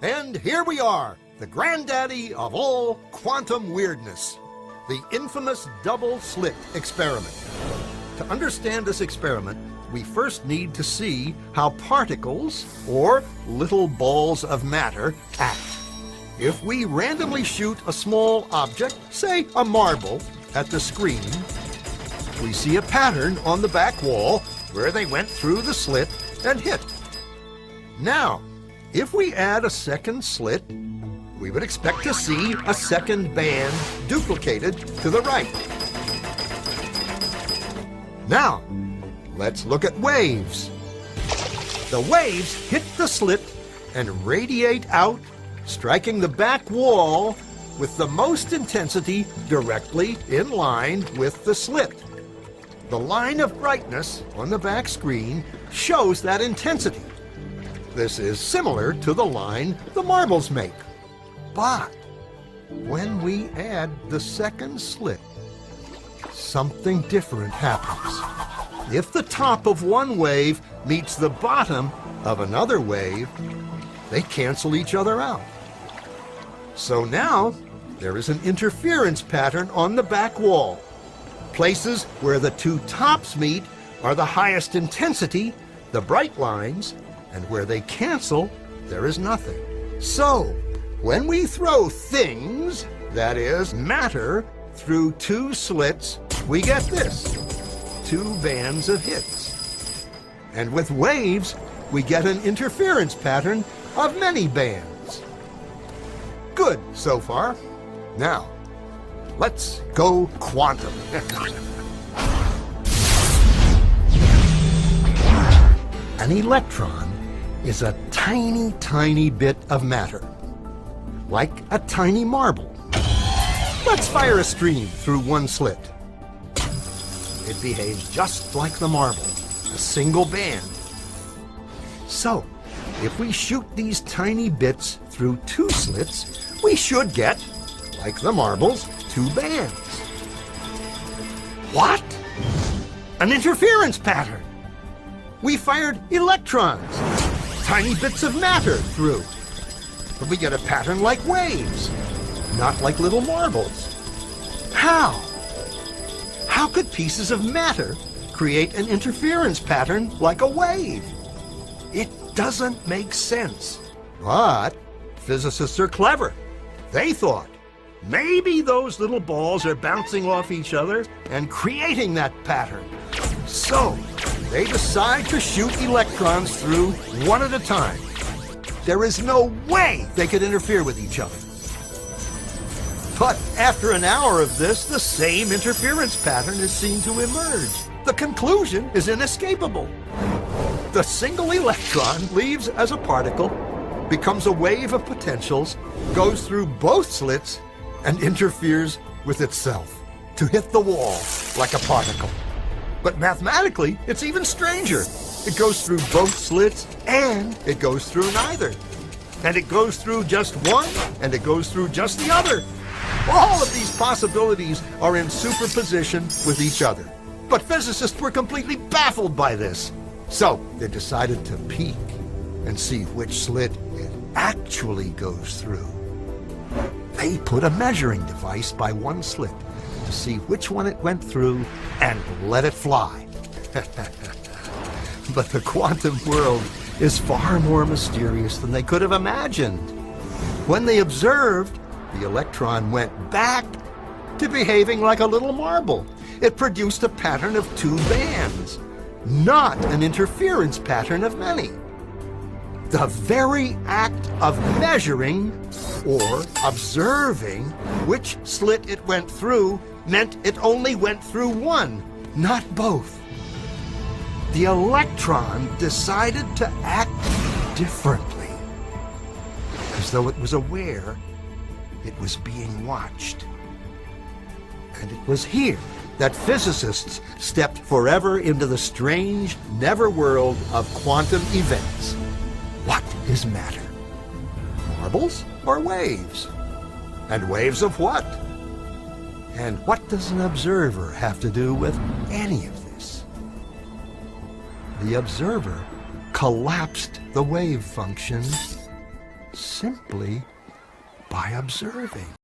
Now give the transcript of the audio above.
And here we are, the granddaddy of all quantum weirdness, the infamous double-slit experiment. To understand this experiment, we first need to see how particles, or little balls of matter, act. If we randomly shoot a small object, say a marble, at the screen, we see a pattern on the back wall where they went through the slit and hit. Now, if we add a second slit, we would expect to see a second band duplicated to the right. Now, let's look at waves. The waves hit the slit and radiate out, striking the back wall with the most intensity directly in line with the slit. The line of brightness on the back screen shows that intensity. This is similar to the line the marbles make. But when we add the second slit, something different happens. If the top of one wave meets the bottom of another wave, they cancel each other out. So now there is an interference pattern on the back wall. Places where the two tops meet are the highest intensity, the bright lines, and where they cancel, there is nothing. So, when we throw things, that is, matter, through two slits, we get this, two bands of hits. And with waves, we get an interference pattern of many bands. Good so far. Now, let's go quantum. An electron is a tiny, tiny bit of matter, like a tiny marble. Let's fire a stream through one slit. It behaves just like the marble, a single band. So, if we shoot these tiny bits through two slits, we should get, like the marbles, two bands. What? An interference pattern! We fired electrons, tiny bits of matter, through. But we get a pattern like waves, not like little marbles. How? How could pieces of matter create an interference pattern like a wave? It doesn't make sense. But physicists are clever. They thought, maybe those little balls are bouncing off each other and creating that pattern. So, they decide to shoot electrons through one at a time. There is no way they could interfere with each other. But after an hour of this, the same interference pattern is seen to emerge. The conclusion is inescapable. The single electron leaves as a particle, becomes a wave of potentials, goes through both slits, and interferes with itself to hit the wall like a particle. But mathematically, it's even stranger. It goes through both slits, and it goes through neither. And it goes through just one, and it goes through just the other. All of these possibilities are in superposition with each other. But physicists were completely baffled by this. So they decided to peek and see which slit it actually goes through. They put a measuring device by one slit to see which one it went through and let it fly. But the quantum world is far more mysterious than they could have imagined. When they observed, the electron went back to behaving like a little marble. It produced a pattern of two bands, not an interference pattern of many. The very act of measuring or observing which slit it went through meant it only went through one, not both. The electron decided to act differently, as though it was aware it was being watched. And it was here that physicists stepped forever into the strange, never-world of quantum events. What is matter? Marbles or waves? And waves of what? And what does an observer have to do with any of this? The observer collapsed the wave function simply by observing.